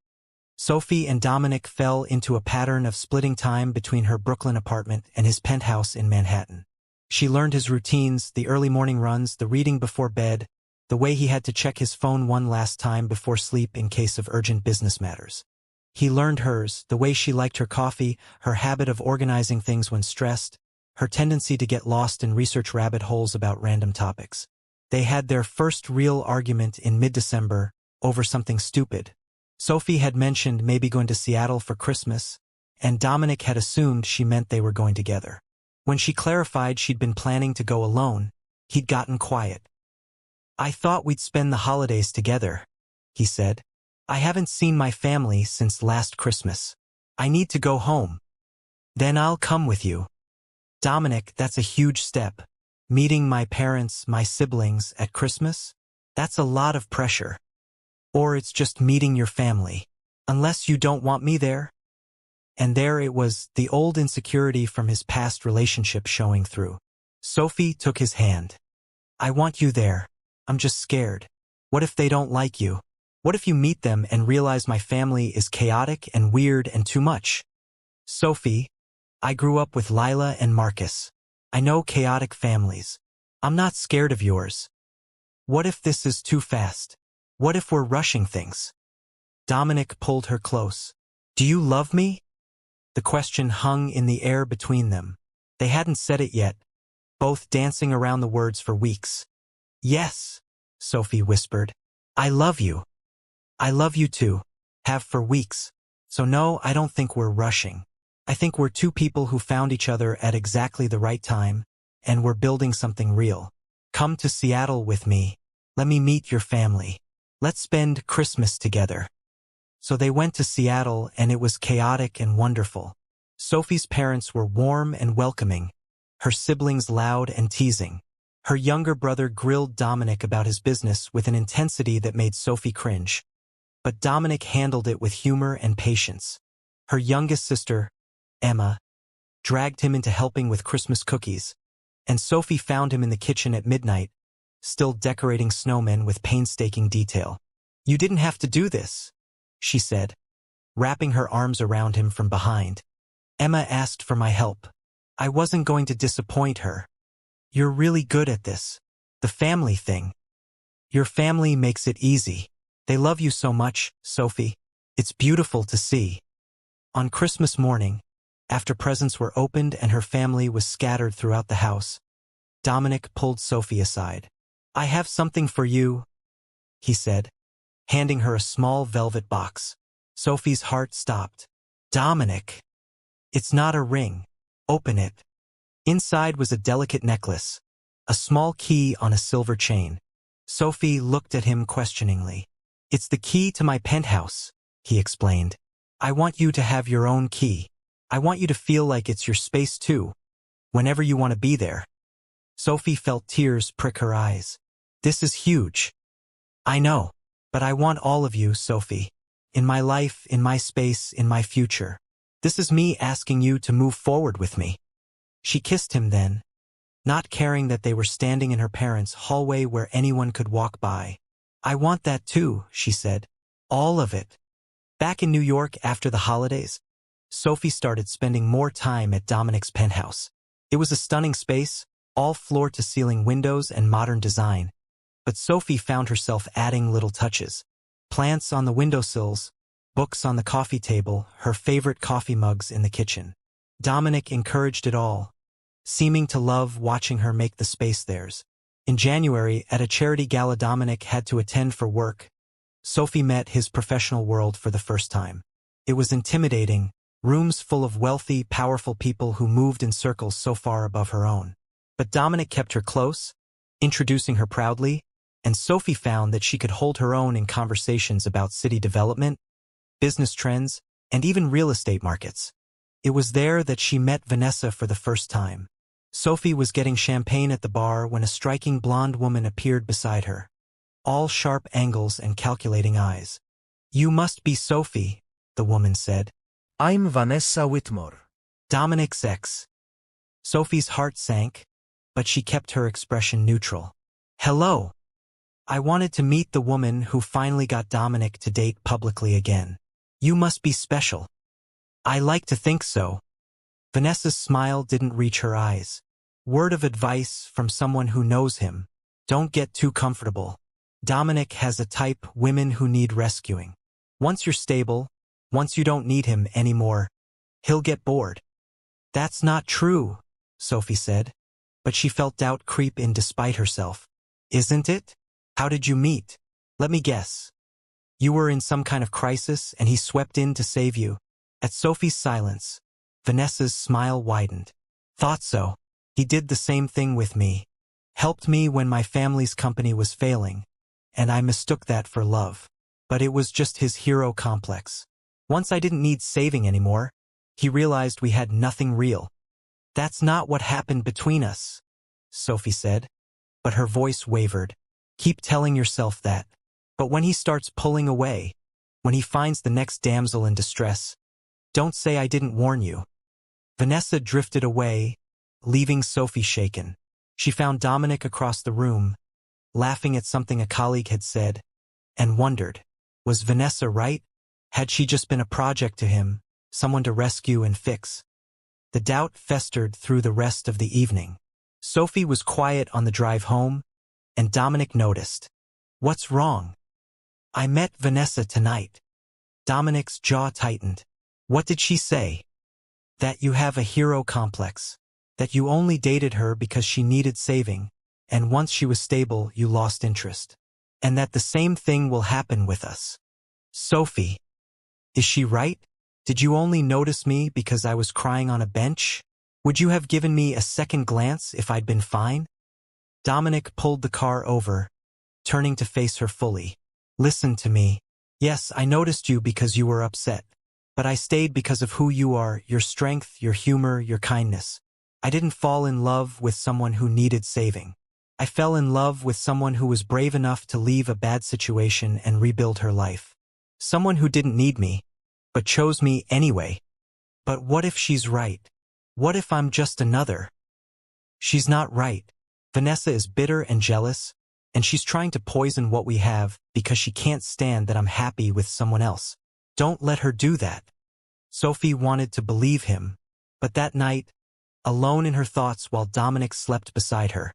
Sophie and Dominic fell into a pattern of splitting time between her Brooklyn apartment and his penthouse in Manhattan. She learned his routines, the early morning runs, the reading before bed, the way he had to check his phone one last time before sleep in case of urgent business matters. He learned hers, the way she liked her coffee, her habit of organizing things when stressed, her tendency to get lost in research rabbit holes about random topics. They had their first real argument in mid-December over something stupid. Sophie had mentioned maybe going to Seattle for Christmas, and Dominic had assumed she meant they were going together. When she clarified she'd been planning to go alone, he'd gotten quiet. "I thought we'd spend the holidays together," he said. "I haven't seen my family since last Christmas. I need to go home." "Then I'll come with you." "Dominic, that's a huge step. Meeting my parents, my siblings, at Christmas? That's a lot of pressure. Or it's just meeting your family. Unless you don't want me there." And there it was, the old insecurity from his past relationship showing through. Sophie took his hand. "I want you there. I'm just scared. What if they don't like you? What if you meet them and realize my family is chaotic and weird and too much?" "Sophie, I grew up with Lila and Marcus. I know chaotic families. I'm not scared of yours. What if this is too fast? What if we're rushing things?" Dominic pulled her close. "Do you love me?" The question hung in the air between them. They hadn't said it yet, both dancing around the words for weeks. "Yes," Sophie whispered. "I love you. I love you too. Have for weeks. So no, I don't think we're rushing. I think we're two people who found each other at exactly the right time, and we're building something real. Come to Seattle with me. Let me meet your family. Let's spend Christmas together." So they went to Seattle, and it was chaotic and wonderful. Sophie's parents were warm and welcoming, her siblings loud and teasing. Her younger brother grilled Dominic about his business with an intensity that made Sophie cringe. but Dominic handled it with humor and patience. Her youngest sister, Emma, dragged him into helping with Christmas cookies, and Sophie found him in the kitchen at midnight, still decorating snowmen with painstaking detail. "You didn't have to do this," she said, wrapping her arms around him from behind. "Emma asked for my help. I wasn't going to disappoint her. You're really good at this. The family thing. Your family makes it easy. They love you so much, Sophie. It's beautiful to see." On Christmas morning, after presents were opened and her family was scattered throughout the house, Dominic pulled Sophie aside. "I have something for you," he said, handing her a small velvet box. Sophie's heart stopped. "Dominic, it's not a ring. Open it." Inside was a delicate necklace, a small key on a silver chain. Sophie looked at him questioningly. "It's the key to my penthouse," he explained. "I want you to have your own key. I want you to feel like it's your space too, whenever you want to be there." Sophie felt tears prick her eyes. "This is huge." "I know, but I want all of you, Sophie. In my life, in my space, in my future. This is me asking you to move forward with me." She kissed him then, not caring that they were standing in her parents' hallway where anyone could walk by. "I want that too," she said. "All of it." Back in New York after the holidays, Sophie started spending more time at Dominic's penthouse. It was a stunning space, all floor-to-ceiling windows and modern design. But Sophie found herself adding little touches. Plants on the windowsills, books on the coffee table, her favorite coffee mugs in the kitchen. Dominic encouraged it all, seeming to love watching her make the space theirs. In January, at a charity gala Dominic had to attend for work, Sophie met his professional world for the first time. It was intimidating, rooms full of wealthy, powerful people who moved in circles so far above her own. But Dominic kept her close, introducing her proudly, and Sophie found that she could hold her own in conversations about city development, business trends, and even real estate markets. It was there that she met Vanessa for the first time. Sophie was getting champagne at the bar when a striking blonde woman appeared beside her, all sharp angles and calculating eyes. "You must be Sophie," the woman said. I'm Vanessa Whitmore. "Dominic's ex." Sophie's heart sank, but she kept her expression neutral. "Hello. I wanted to meet the woman who finally got Dominic to date publicly again. You must be special." "I like to think so." Vanessa's smile didn't reach her eyes. Word of advice from someone who knows him: don't get too comfortable. Dominic has a type, women who need rescuing. Once you're stable, once you don't need him anymore, he'll get bored. "That's not true," Sophie said, but she felt doubt creep in despite herself. "Isn't it? How did you meet? Let me guess. You were in some kind of crisis and he swept in to save you." At Sophie's silence, Vanessa's smile widened. "Thought so. He did the same thing with me. Helped me when my family's company was failing, and I mistook that for love. But it was just his hero complex. Once I didn't need saving anymore, he realized we had nothing real." "That's not what happened between us," Sophie said, but her voice wavered. "Keep telling yourself that. But when he starts pulling away, when he finds the next damsel in distress, don't say I didn't warn you." Vanessa drifted away, leaving Sophie shaken. She found Dominic across the room, laughing at something a colleague had said, and wondered, was Vanessa right? Had she just been a project to him, someone to rescue and fix? The doubt festered through the rest of the evening. Sophie was quiet on the drive home, and Dominic noticed. "What's wrong?" "I met Vanessa tonight." Dominic's jaw tightened. "What did she say?" "That you have a hero complex. That you only dated her because she needed saving, and once she was stable, you lost interest. And that the same thing will happen with us." "Sophie, is she right? Did you only notice me because I was crying on a bench? Would you have given me a second glance if I'd been fine?" Dominic pulled the car over, turning to face her fully. "Listen to me. Yes, I noticed you because you were upset. But I stayed because of who you are, your strength, your humor, your kindness. I didn't fall in love with someone who needed saving. I fell in love with someone who was brave enough to leave a bad situation and rebuild her life. Someone who didn't need me, but chose me anyway. But what if she's right? What if I'm just another? She's not right. Vanessa is bitter and jealous, and she's trying to poison what we have because she can't stand that I'm happy with someone else. Don't let her do that. Sophie wanted to believe him, but that night, alone in her thoughts while Dominic slept beside her,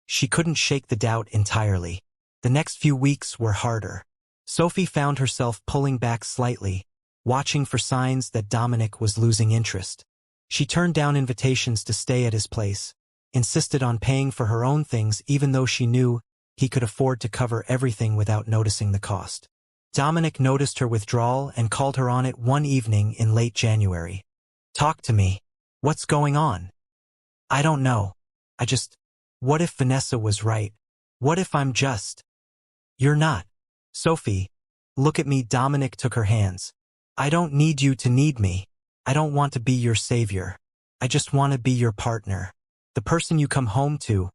she couldn't shake the doubt entirely. The next few weeks were harder. Sophie found herself pulling back slightly, watching for signs that Dominic was losing interest. She turned down invitations to stay at his place, insisted on paying for her own things even though she knew he could afford to cover everything without noticing the cost. Dominic noticed her withdrawal and called her on it one evening in late January. "Talk to me. What's going on?" "I don't know. What if Vanessa was right? What if I'm just—" "You're not. Sophie, look at me." Dominic took her hands. "I don't need you to need me. I don't want to be your savior. I just want to be your partner. The person you come home to,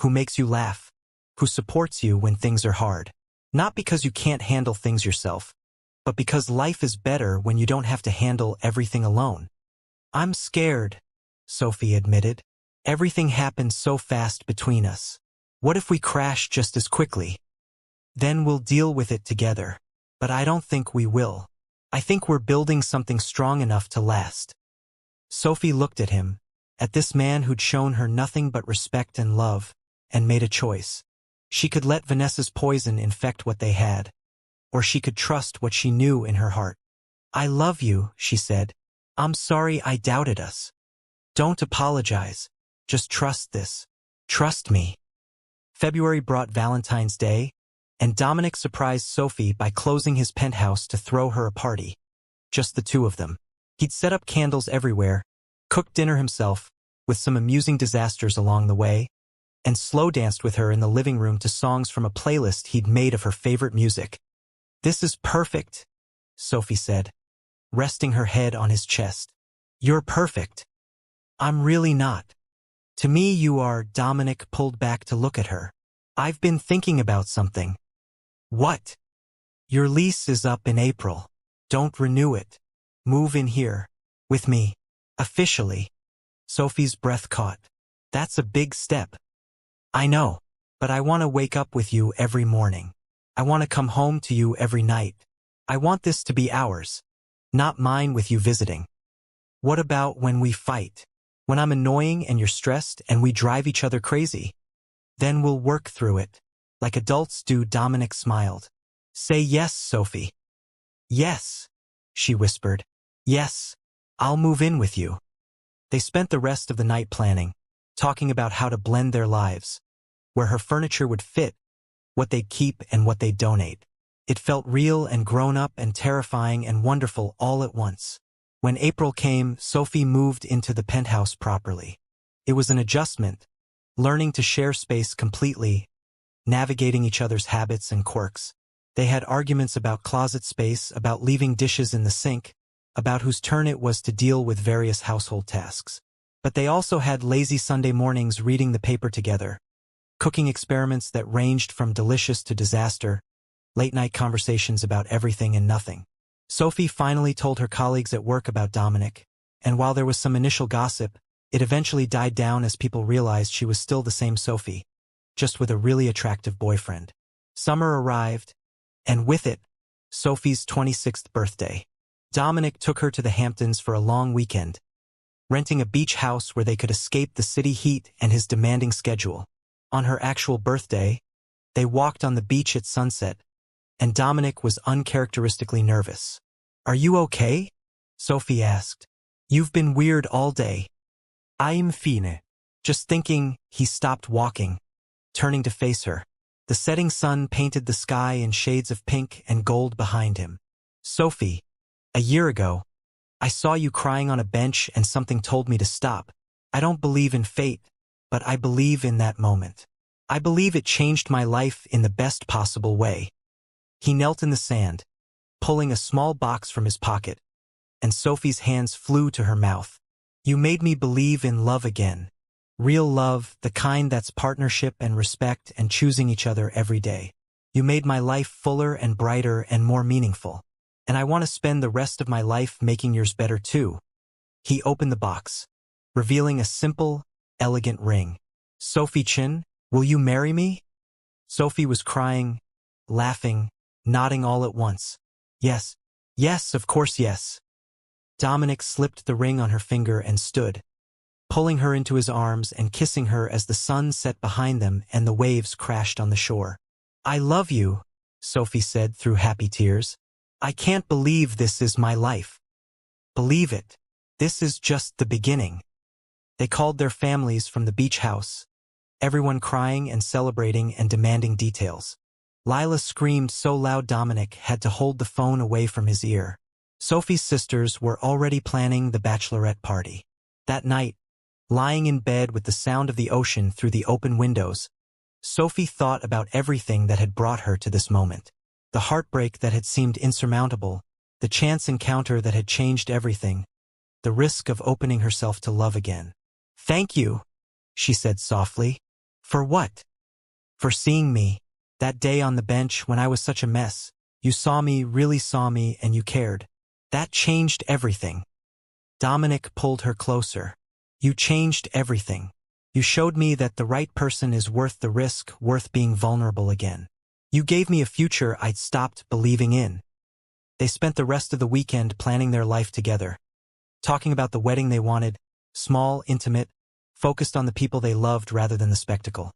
who makes you laugh, who supports you when things are hard. Not because you can't handle things yourself, but because life is better when you don't have to handle everything alone." "I'm scared," Sophie admitted. "Everything happened so fast between us. What if we crash just as quickly? Then we'll deal with it together. But I don't think we will. I think we're building something strong enough to last." Sophie looked at him, at this man who'd shown her nothing but respect and love, and made a choice. She could let Vanessa's poison infect what they had, or she could trust what she knew in her heart. "I love you," she said. "I'm sorry I doubted us. Don't apologize. Just trust this. Trust me." February brought Valentine's Day, and Dominic surprised Sophie by closing his penthouse to throw her a party. Just the two of them. He'd set up candles everywhere, cooked dinner himself, with some amusing disasters along the way, and slow danced with her in the living room to songs from a playlist he'd made of her favorite music. "This is perfect," Sophie said, resting her head on his chest. "You're perfect." "I'm really not. To me you are." Dominic pulled back to look at her. "I've been thinking about something." "What?" "Your lease is up in April. Don't renew it. Move in here. With me. Officially." Sophie's breath caught. "That's a big step." "I know. But I want to wake up with you every morning. I want to come home to you every night. I want this to be ours. Not mine with you visiting." "What about when we fight? When I'm annoying and you're stressed and we drive each other crazy?" "Then we'll work through it. Like adults do." Dominic smiled. "Say yes, Sophie." "Yes," she whispered. "Yes, I'll move in with you." They spent the rest of the night planning, talking about how to blend their lives, where her furniture would fit, what they'd keep and what they'd donate. It felt real and grown-up and terrifying and wonderful all at once. When April came, Sophie moved into the penthouse properly. It was an adjustment, learning to share space completely, navigating each other's habits and quirks. They had arguments about closet space, about leaving dishes in the sink, about whose turn it was to deal with various household tasks. But they also had lazy Sunday mornings reading the paper together, cooking experiments that ranged from delicious to disaster, late-night conversations about everything and nothing. Sophie finally told her colleagues at work about Dominic, and while there was some initial gossip, it eventually died down as people realized she was still the same Sophie, just with a really attractive boyfriend. Summer arrived, and with it, Sophie's 26th birthday. Dominic took her to the Hamptons for a long weekend, renting a beach house where they could escape the city heat and his demanding schedule. On her actual birthday, they walked on the beach at sunset, and Dominic was uncharacteristically nervous. "Are you okay?" Sophie asked. "You've been weird all day." "I'm fine." Just thinking, he stopped walking, turning to face her. The setting sun painted the sky in shades of pink and gold behind him. "Sophie, a year ago, I saw you crying on a bench and something told me to stop. I don't believe in fate, but I believe in that moment. I believe it changed my life in the best possible way." He knelt in the sand, pulling a small box from his pocket, and Sophie's hands flew to her mouth. "You made me believe in love again. Real love, the kind that's partnership and respect and choosing each other every day. You made my life fuller and brighter and more meaningful." And I want to spend the rest of my life making yours better too. He opened the box, revealing a simple, elegant ring. Sophie Chin, will you marry me? Sophie was crying, laughing, nodding all at once. Yes, yes, of course yes. Dominic slipped the ring on her finger and stood, pulling her into his arms and kissing her as the sun set behind them and the waves crashed on the shore. I love you, Sophie said through happy tears. I can't believe this is my life. Believe it. This is just the beginning. They called their families from the beach house, everyone crying and celebrating and demanding details. Lila screamed so loud Dominic had to hold the phone away from his ear. Sophie's sisters were already planning the bachelorette party. That night, lying in bed with the sound of the ocean through the open windows, Sophie thought about everything that had brought her to this moment. The heartbreak that had seemed insurmountable, the chance encounter that had changed everything, the risk of opening herself to love again. Thank you, she said softly. For what? For seeing me. That day on the bench when I was such a mess. You saw me, really saw me, and you cared. That changed everything. Dominic pulled her closer. You changed everything. You showed me that the right person is worth the risk, worth being vulnerable again. You gave me a future I'd stopped believing in. They spent the rest of the weekend planning their life together, talking about the wedding they wanted, small, intimate, focused on the people they loved rather than the spectacle.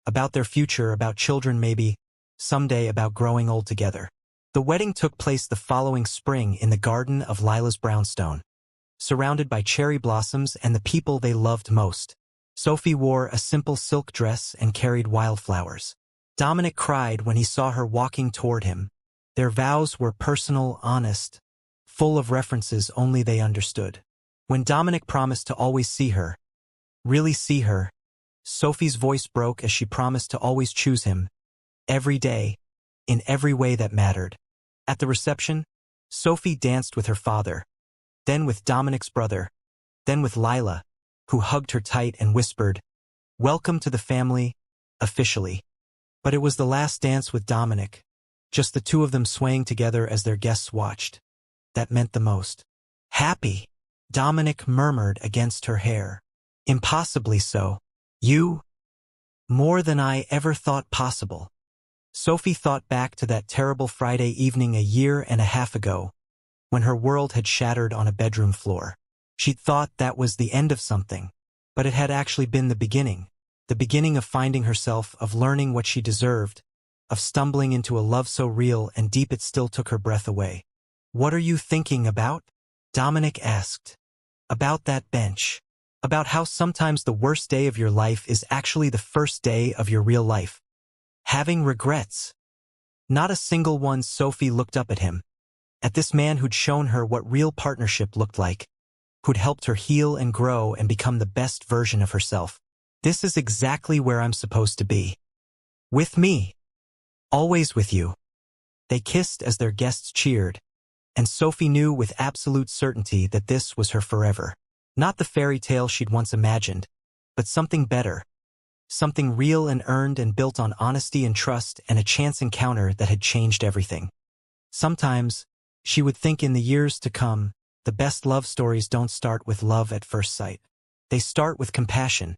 About their future, about children maybe, someday about growing old together. The wedding took place the following spring in the garden of Lila's brownstone, surrounded by cherry blossoms and the people they loved most. Sophie wore a simple silk dress and carried wildflowers. Dominic cried when he saw her walking toward him. Their vows were personal, honest, full of references only they understood. When Dominic promised to always see her, really see her, Sophie's voice broke as she promised to always choose him, every day, in every way that mattered. At the reception, Sophie danced with her father, then with Dominic's brother, then with Lila, who hugged her tight and whispered, "Welcome to the family, officially." But it was the last dance with Dominic, just the two of them swaying together as their guests watched. That meant the most. Happy, Dominic murmured against her hair. Impossibly so. You? More than I ever thought possible. Sophie thought back to that terrible Friday evening a year and a half ago, when her world had shattered on a bedroom floor. She'd thought that was the end of something, but it had actually been the beginning of finding herself, of learning what she deserved, of stumbling into a love so real and deep it still took her breath away. What are you thinking about? Dominic asked. About that bench. About how sometimes the worst day of your life is actually the first day of your real life. Having regrets. Not a single one. Sophie looked up at him, at this man who'd shown her what real partnership looked like, who'd helped her heal and grow and become the best version of herself. This is exactly where I'm supposed to be. With me. Always with you. They kissed as their guests cheered, and Sophie knew with absolute certainty that this was her forever. Not the fairy tale she'd once imagined, but something better. Something real and earned and built on honesty and trust and a chance encounter that had changed everything. Sometimes, she would think in the years to come, the best love stories don't start with love at first sight. They start with compassion,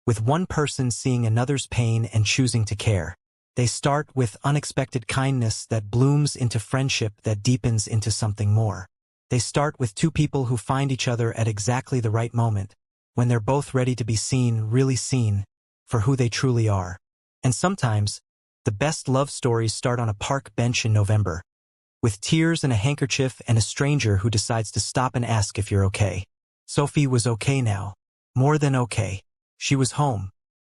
with one person seeing another's pain and choosing to care. They start with unexpected kindness that blooms into friendship that deepens into something more. They start with two people who find each other at exactly the right moment, when they're both ready to be seen, really seen, for who they truly are. And sometimes, the best love stories start on a park bench in November, with tears and a handkerchief and a stranger who decides to stop and ask if you're okay. Sophie was okay now. More than okay. She was home.